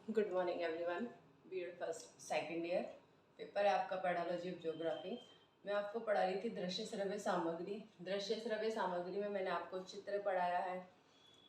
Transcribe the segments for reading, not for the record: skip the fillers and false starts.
Good morning everyone. B Ed first second year paper है आपका pedology of geography. मैं आपको पढ़ा रही थी दृश्य श्रव्य सामग्री। दृश्य श्रव्य सामग्री में मैंने आपको चित्र पढ़ाया है,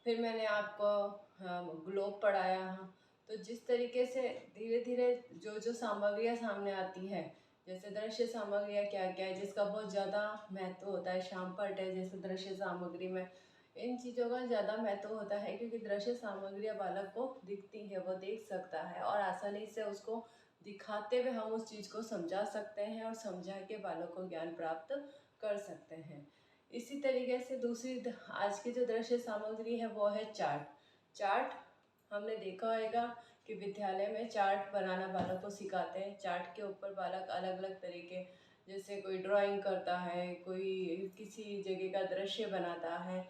फिर मैंने आपको ग्लोब पढ़ाया है। तो जिस तरीके से धीरे धीरे जो जो सामग्रियाँ सामने आती है, जैसे दृश्य सामग्रियाँ क्या क्या है जिसका बहुत ज़्यादा महत्व होता है, शामपट है जैसे दृश्य सामग्री में, इन चीज़ों का ज़्यादा महत्व होता है क्योंकि दृश्य सामग्रियाँ बालक को दिखती है, वो देख सकता है और आसानी से उसको दिखाते हुए हम उस चीज़ को समझा सकते हैं और समझा के बालक को ज्ञान प्राप्त कर सकते हैं। इसी तरीके से दूसरी आज की जो दृश्य सामग्री है वो है चार्ट। चार्ट हमने देखा होगा कि विद्यालय में चार्ट बनाना बालक को सिखाते हैं। चार्ट के ऊपर बालक अलग अलग तरीके, जैसे कोई ड्राइंग करता है, कोई किसी जगह का दृश्य बनाता है,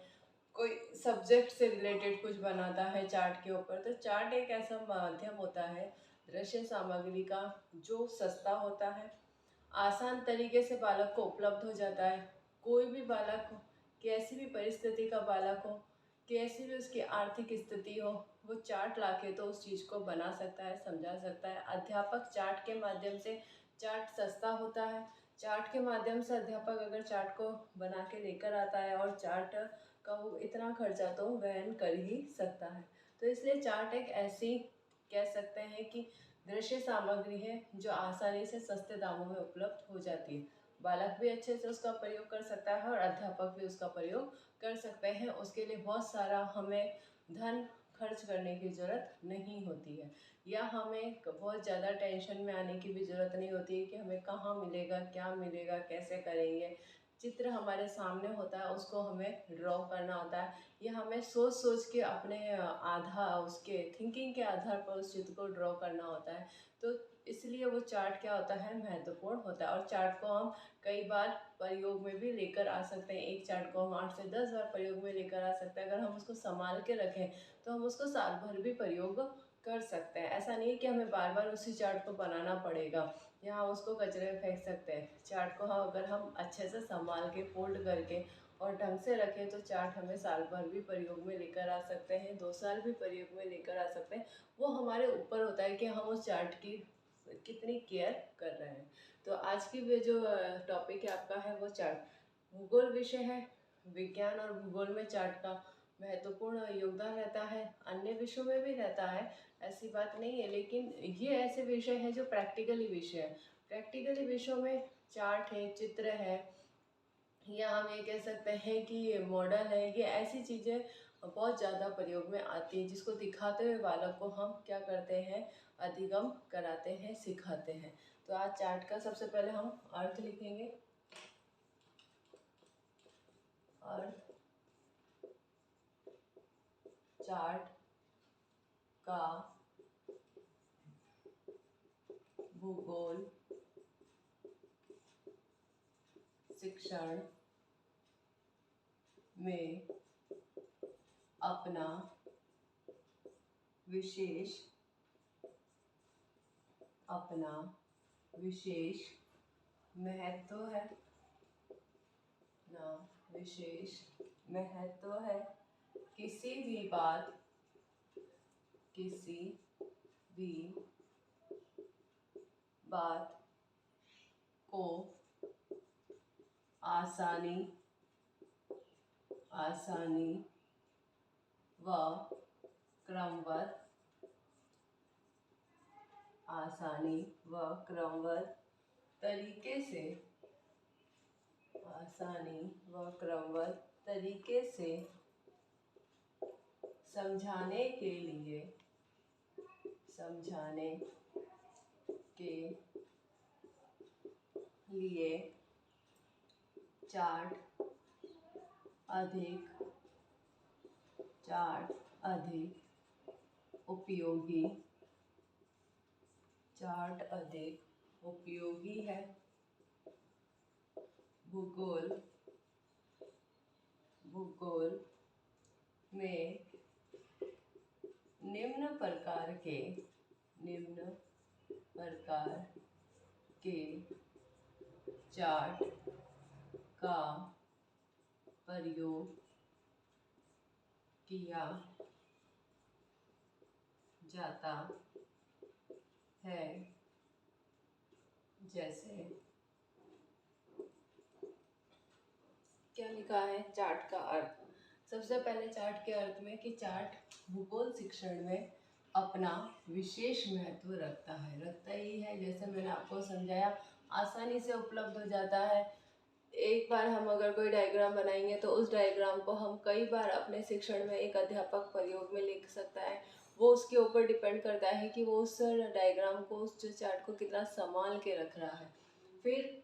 कोई सब्जेक्ट से रिलेटेड कुछ बनाता है चार्ट के ऊपर। तो चार्ट एक ऐसा माध्यम होता है दृश्य सामग्री का जो सस्ता होता है, आसान तरीके से बालक को उपलब्ध हो जाता है। कोई भी बालक हो, कैसी भी परिस्थिति का बालक हो, कैसी भी उसकी आर्थिक स्थिति हो, वो चार्ट लाके तो उस चीज़ को बना सकता है, समझा सकता है। अध्यापक चार्ट के माध्यम से, चार्ट सस्ता होता है, चार्ट के माध्यम से अध्यापक अगर चार्ट को बना के लेकर आता है और चार्ट का वो इतना खर्चा तो वहन कर ही सकता है। तो इसलिए चार्ट एक ऐसी, कह सकते हैं कि दृश्य सामग्री है जो आसानी से सस्ते दामों में उपलब्ध हो जाती है। बालक भी अच्छे से उसका प्रयोग कर सकता है और अध्यापक भी उसका प्रयोग कर सकते हैं। उसके लिए बहुत सारा हमें धन खर्च करने की ज़रूरत नहीं होती है, या हमें बहुत ज़्यादा टेंशन में आने की भी ज़रूरत नहीं होती है कि हमें कहाँ मिलेगा, क्या मिलेगा, कैसे करेंगे। चित्र हमारे सामने होता है, उसको हमें ड्रॉ करना होता है, या हमें सोच सोच के अपने आधा उसके थिंकिंग के आधार पर उस चित्र को ड्रॉ करना होता है। तो इसलिए वो चार्ट क्या होता है, महत्वपूर्ण होता है। और चार्ट को हम कई बार प्रयोग में भी लेकर आ सकते हैं। एक चार्ट को हम 8 से 10 बार प्रयोग में लेकर आ सकते हैं। अगर हम उसको संभाल के रखें तो हम उसको साल भर भी प्रयोग कर सकते हैं। ऐसा नहीं है कि हमें बार बार उसी चार्ट को बनाना पड़ेगा या हम उसको कचरे में फेंक सकते हैं। चार्ट को हम अगर हम अच्छे से संभाल के फोल्ड करके और ढंग से रखें तो चार्ट हमें साल भर भी प्रयोग में लेकर आ सकते हैं, 2 साल भी प्रयोग में लेकर आ सकते हैं। वो हमारे ऊपर होता है कि हम उस चार्ट की कितनी केयर कर रहे हैं। तो आज की जो टॉपिक है आपका है वो चार्ट। भूगोल विषय है। विज्ञान और भूगोल में चार्ट का महत्वपूर्ण योगदान रहता है, अन्य विषयों में भी रहता है, ऐसी बात नहीं है। लेकिन ये ऐसे विषय हैं जो प्रैक्टिकली विषय है। प्रैक्टिकली विषयों में चार्ट है, चित्र है, या हम ये कह सकते हैं कि मॉडल है, ये ऐसी चीज़ें बहुत ज़्यादा प्रयोग में आती हैं जिसको दिखाते हुए बालक को हम क्या करते हैं, अधिगम कराते हैं, सिखाते हैं। तो आज चार्ट का सबसे पहले हम अर्थ लिखेंगे। अर्थ चार्ट का भूगोल शिक्षण में अपना विशेष अपना विशेष महत्व है ना, विशेष महत्व है। किसी भी बात, किसी भी बात को आसानी आसानी व क्रमबद्ध आसानी व क्रमबद्ध तरीके से आसानी व क्रमबद्ध तरीके से समझाने के लिए समझाने के लिए चार्ट अधिक चार्ट अधिक उपयोगी चार्ट अधिक उपयोगी है। भूगोल भूगोल में निम्न प्रकार के निम्न प्रकार के चार्ट का प्रयोग किया जाता है। जैसे क्या लिखा है चार्ट का अर्थ। सबसे पहले चार्ट के अर्थ में कि चार्ट भूगोल शिक्षण में अपना विशेष महत्व रखता ही है। जैसे मैंने आपको समझाया, आसानी से उपलब्ध हो जाता है। एक बार हम अगर कोई डायग्राम बनाएंगे तो उस डायग्राम को हम कई बार अपने शिक्षण में एक अध्यापक प्रयोग में लिख सकता है। वो उसके ऊपर डिपेंड करता है कि वो उस डायग्राम को, उस चार्ट को कितना संभाल के रख रहा है। फिर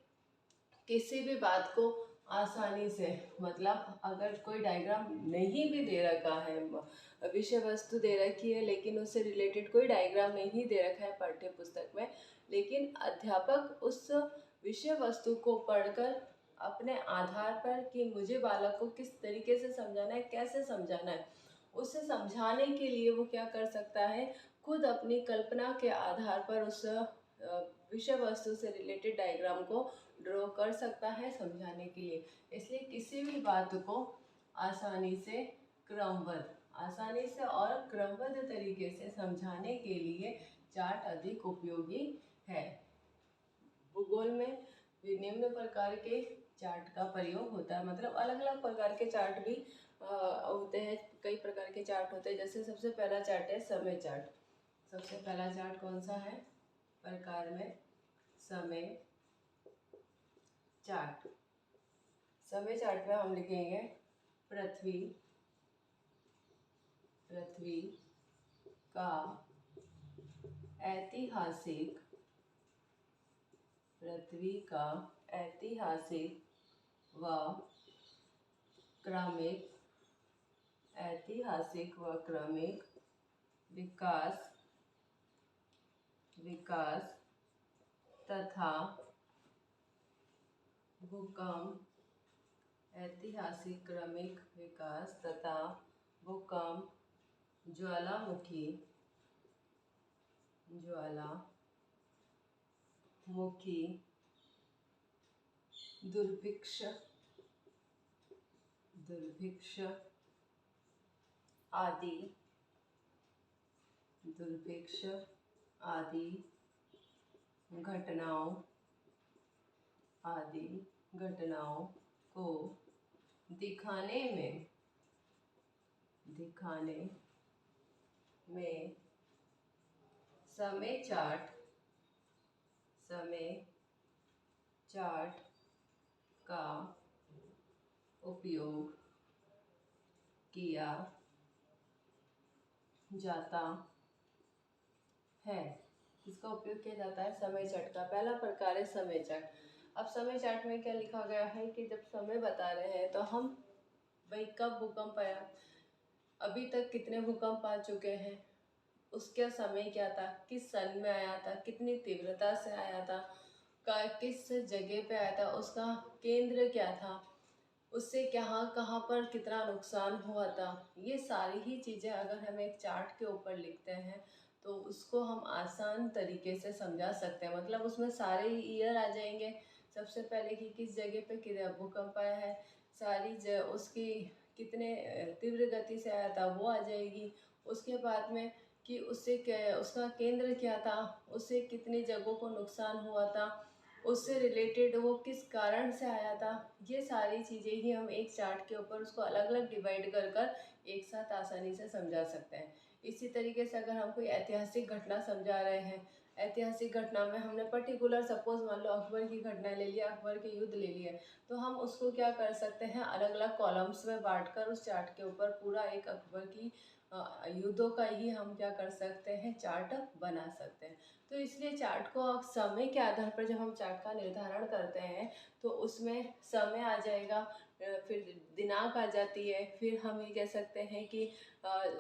किसी भी बात को आसानी से, मतलब अगर कोई डायग्राम नहीं भी दे रखा है, विषय वस्तु दे रखी है लेकिन उससे रिलेटेड कोई डायग्राम नहीं दे रखा है पाठ्य पुस्तक में, लेकिन अध्यापक उस विषय वस्तु को पढ़कर अपने आधार पर कि मुझे बालक को किस तरीके से समझाना है, कैसे समझाना है, उसे समझाने के लिए वो क्या कर सकता है, खुद अपनी कल्पना के आधार पर उस विषय वस्तु से रिलेटेड डायग्राम को ड्रॉ कर सकता है समझाने के लिए। इसलिए किसी भी बात को आसानी से आसानी से और क्रमबद्ध तरीके से समझाने के लिए चार्ट अधिक उपयोगी है। भूगोल में भी निम्न प्रकार के चार्ट का प्रयोग होता है, मतलब अलग अलग प्रकार के चार्ट भी होते हैं, कई प्रकार के चार्ट होते हैं। जैसे सबसे पहला चार्ट है समय चार्ट। सबसे पहला चार्ट कौन सा है प्रकार में? समय चार्ट। समय चार्ट में हम लिखेंगे पृथ्वी का ऐतिहासिक व क्रमिक विकास तथा भूकंप, ऐतिहासिक क्रमिक विकास तथा भूकंप, ज्वालामुखी दुर्भिक्ष आदि घटनाओं को दिखाने में समय चार्ट का उपयोग किया जाता है। इसका उपयोग किया जाता है समय चार्ट का। पहला प्रकार है समय चार्ट। अब समय चार्ट में क्या लिखा गया है कि जब समय बता रहे हैं तो हम भाई कब भूकंप आया, अभी तक कितने भूकंप आ चुके हैं, उसका समय क्या था, किस सन में आया था, कितनी तीव्रता से आया था, किस जगह पे आया था, उसका केंद्र क्या था, उससे कहाँ पर कितना नुकसान हुआ था। ये सारी ही चीज़ें अगर हम एक चार्ट के ऊपर लिखते हैं तो उसको हम आसान तरीके से समझा सकते हैं। मतलब उसमें सारे ईयर आ जाएंगे। सबसे पहले कि किस जगह पे कितना भूकंप आया है, उसकी कितने तीव्र गति से आया था वो आ जाएगी। उसके बाद में कि उसका केंद्र क्या था, उससे कितनी जगहों को नुकसान हुआ था, उससे रिलेटेड वो किस कारण से आया था। ये सारी चीज़ें ही हम एक चार्ट के ऊपर उसको अलग अलग डिवाइड कर एक साथ आसानी से समझा सकते हैं। इसी तरीके से अगर हम कोई ऐतिहासिक घटना समझा रहे हैं, ऐतिहासिक घटना में हमने पर्टिकुलर सपोज मान लो अकबर की घटना ले लिया, अकबर के युद्ध ले लिया, तो हम उसको क्या कर सकते हैं, अलग अलग कॉलम्स में बांटकर उस चार्ट के ऊपर पूरा एक अकबर की युद्धों का ही हम क्या कर सकते हैं, चार्ट बना सकते हैं। तो इसलिए चार्ट को अब समय के आधार पर जब हम चार्ट का निर्धारण करते हैं तो उसमें समय आ जाएगा, फिर दिनांक आ जाती है, फिर हम ये कह सकते हैं कि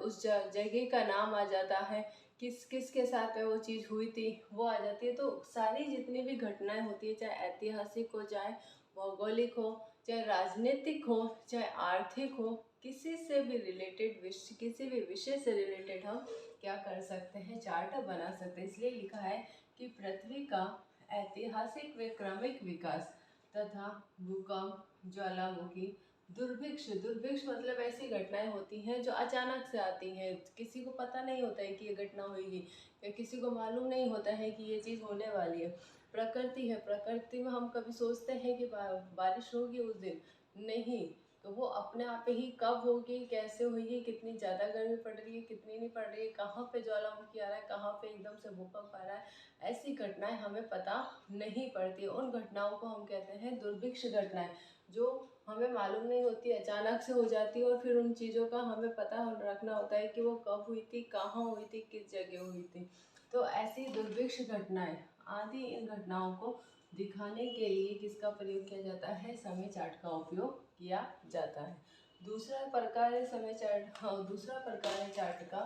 उस जगह का नाम आ जाता है, किस किस के साथ में वो चीज़ हुई थी वो आ जाती है। तो सारी जितनी भी घटनाएं होती है, चाहे ऐतिहासिक हो, चाहे भौगोलिक हो, चाहे राजनीतिक हो, चाहे आर्थिक हो, किसी से भी रिलेटेड किसी भी विषय से रिलेटेड हम क्या कर सकते हैं, चार्ट बना सकते हैं। इसलिए लिखा है कि पृथ्वी का ऐतिहासिक व क्रमिक विकास तथा भूकंप, ज्वालामुखी, दुर्भिक्ष, दुर्भिक्ष मतलब ऐसी घटनाएं होती हैं जो अचानक से आती हैं, किसी को पता नहीं होता है कि ये घटना होगी, या किसी को मालूम नहीं होता है कि ये चीज़ होने वाली है। प्रकृति है, प्रकृति में हम कभी सोचते हैं कि बारिश होगी उस दिन, नहीं। तो वो अपने आप ही कब होगी, कैसे होगी, कितनी ज़्यादा गर्मी पड़ रही है, कितनी नहीं पड़ रही है, कहाँ पे ज्वालामुखी आ रहा है, कहाँ पे एकदम से भूकंप आ रहा है, ऐसी घटनाएं हमें पता नहीं पड़ती। उन घटनाओं को हम कहते हैं दुर्भिक्ष घटनाएं, जो हमें मालूम नहीं होती, अचानक से हो जाती है। और फिर उन चीज़ों का हमें पता रखना होता है कि वो कब हुई थी, कहाँ हुई थी, किस जगह हुई थी। तो ऐसी दुर्भिक्ष घटनाएं आदि इन घटनाओं को दिखाने के लिए किसका प्रयोग किया जाता है, समय चार्ट का उपयोग किया जाता है। दूसरा प्रकार है समय चार्ट, हाँ दूसरा प्रकार है चार्ट का,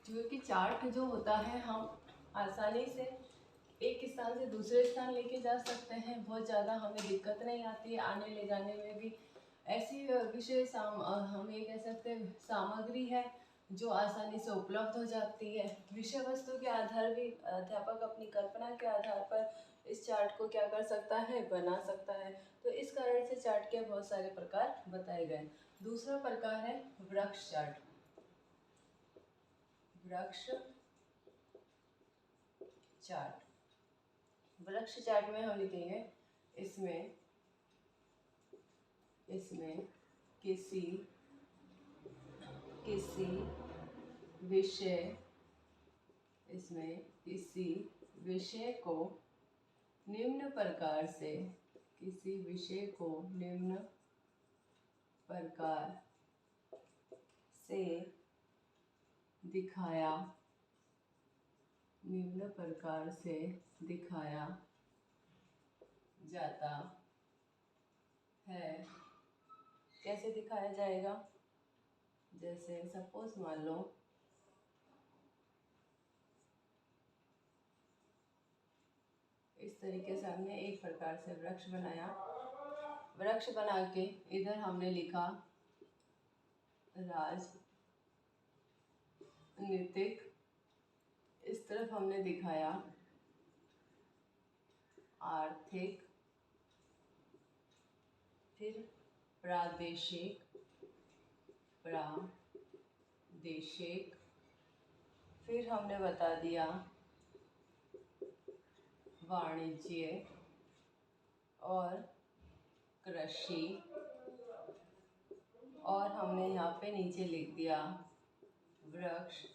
जो कि चार्ट जो होता है हम आसानी से एक स्थान से दूसरे स्थान लेके जा सकते हैं, बहुत ज़्यादा हमें दिक्कत नहीं आती है आने ले जाने में भी। ऐसी विशेष हम ये कह सकते हैं सामग्री है जो आसानी से उपलब्ध हो जाती है। विषय वस्तु के आधार भी अध्यापक अपनी कल्पना के आधार पर इस चार्ट को क्या कर सकता है, बना सकता है। तो इस कारण से चार्ट के बहुत सारे प्रकार बताए गए। दूसरा प्रकार है वृक्ष चार्ट। वृक्ष चार्ट, वृक्ष चार्ट में हम लिखेंगे इसमें किसी विषय, इसमें किसी विषय को निम्न प्रकार से, किसी विषय को निम्न प्रकार से दिखाया, निम्न प्रकार से दिखाया जाता है। कैसे दिखाया जाएगा, जैसे सपोज मान लो इस तरीके से हमने एक प्रकार से वृक्ष बनाया, वृक्ष बना के इधर हमने लिखा राजनीतिक, इस तरफ हमने दिखाया आर्थिक, फिर प्रादेशिक, फिर हमने बता दिया वाणिज्य और कृषि, और हमने यहाँ पे नीचे लिख दिया वृक्ष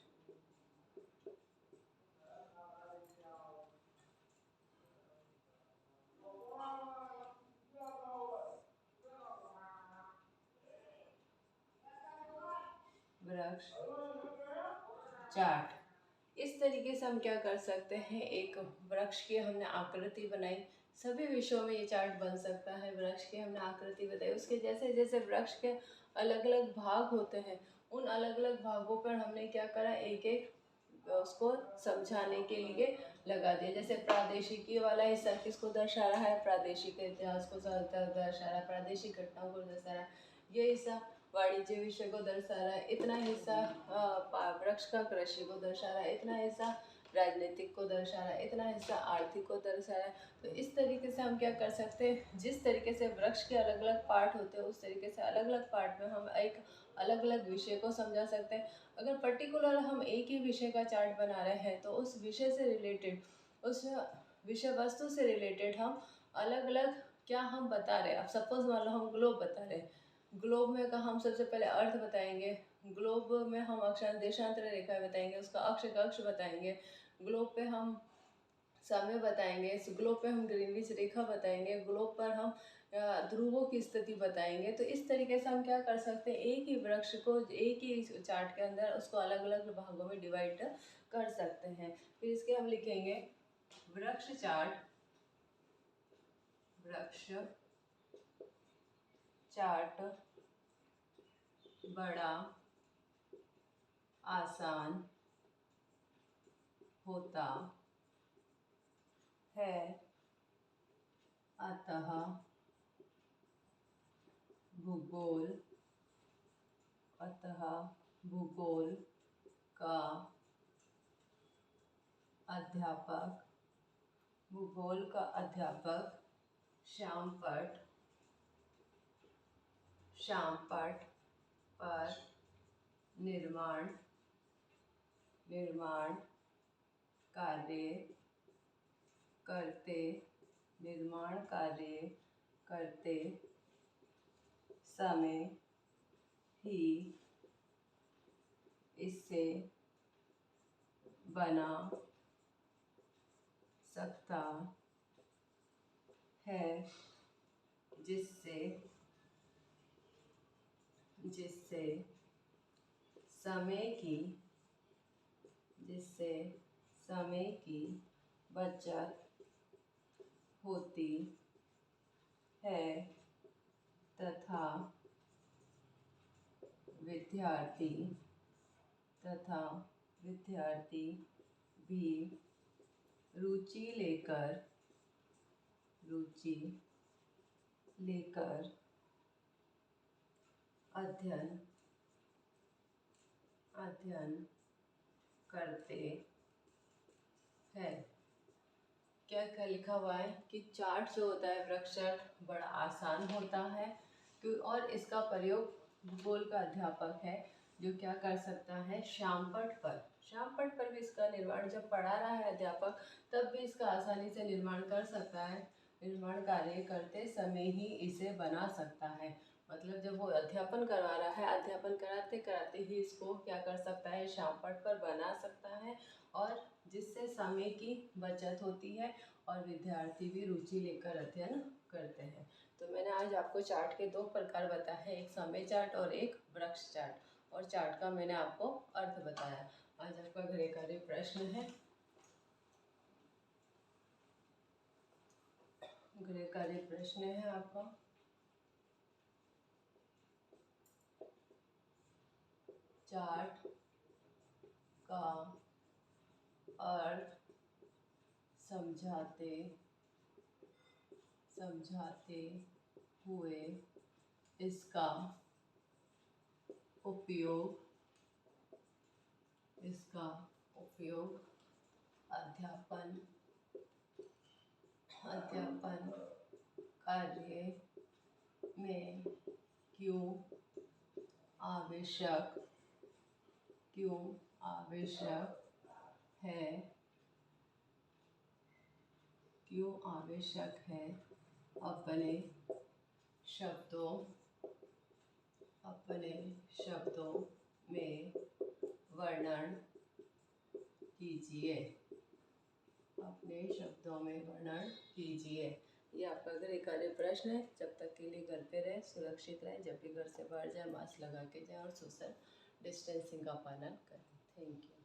चार्ट। इस तरीके से हम क्या कर सकते हैं, एक वृक्ष की हमने आकृति बनाई, सभी विषयों में ये चार्ट बन सकता है। वृक्ष की हमने आकृति बताई, उसके जैसे जैसे वृक्ष के अलग अलग भाग होते हैं, उन अलग अलग भागों पर हमने क्या करा, एक एक उसको समझाने के लिए लगा दिया। जैसे प्रादेशिकी वाला हिस्सा किसको दर्शा रहा है, प्रादेशिक इतिहास को दर्शा रहा है, प्रादेशिक घटनाओं को दर्शा रहा है। ये हिस्सा वाणिज्य विषय को दर्शा रहा है, इतना हिस्सा वृक्ष का कृषि को दर्शा रहा है, इतना हिस्सा राजनीतिक को दर्शा रहा है, इतना हिस्सा आर्थिक को दर्शा रहा है। तो इस तरीके से हम क्या कर सकते हैं, जिस तरीके से वृक्ष के अलग अलग पार्ट होते हैं, उस तरीके से अलग अलग पार्ट में हम एक अलग अलग विषय को समझा सकते हैं। अगर पर्टिकुलर हम एक ही विषय का चार्ट बना रहे हैं, तो उस विषय से रिलेटेड, उस विषय वस्तु से रिलेटेड हम अलग अलग क्या हम बता रहे हैं। अब सपोज मान लो हम ग्लोब बता रहे हैं, ग्लोब में का हम सबसे पहले अर्थ बताएंगे, ग्लोब में हम अक्षांश देशांतर रेखा बताएंगे, उसका अक्ष कक्ष बताएंगे, ग्लोब पे हम समय बताएंगे, इस ग्लोब पे हम ग्रीनविच रेखा बताएंगे, ग्लोब पर हम ध्रुवों की स्थिति बताएंगे। तो इस तरीके से हम क्या कर सकते हैं, एक ही वृक्ष को एक ही चार्ट के अंदर उसको अलग अलग भागों में डिवाइड कर सकते हैं। फिर इसके हम लिखेंगे वृक्ष चार्ट, वृक्ष चार्ट बड़ा आसान होता है, अतः भूगोल का अध्यापक श्यामपट, श्यामपट पर निर्माण कार्य करते समय ही इससे बना सकता है, जिससे समय की बचत होती है तथा विद्यार्थी भी रुचि लेकर अध्ययन करते हैं। क्या क्या लिखा हुआ है कि चार्ट जो होता है वृक्ष चार्ट बड़ा आसान होता है और इसका प्रयोग भूगोल का अध्यापक है जो क्या कर सकता है, श्यामपट पर भी इसका निर्माण जब पढ़ा रहा है अध्यापक तब भी इसका आसानी से निर्माण कर सकता है। निर्माण कार्य करते समय ही इसे बना सकता है, मतलब जब वो अध्यापन करवा रहा है, अध्यापन कराते कराते ही इसको क्या कर सकता है, श्यामपट पर बना सकता है और जिससे समय की बचत होती है और विद्यार्थी भी रुचि लेकर अध्ययन करते हैं। तो मैंने आज आपको चार्ट के दो प्रकार बताए हैं, एक समय चार्ट और एक वृक्ष चार्ट, और चार्ट का मैंने आपको अर्थ बताया। आज आपका गृह कार्य प्रश्न है, गृह कार्य प्रश्न है आपका चार्ट का अर्थ समझाते हुए इसका उपयोग अध्यापन कार्य में क्यों आवश्यक है, अपने शब्दों में वर्णन कीजिए। ये आपका गृह कार्य प्रश्न है। जब तक के लिए घर पे रहें, सुरक्षित रहें, जब भी घर से बाहर जाए मास्क लगा के जाए और सोशल डिस्टेंसिंग का पालन करें। Thank you.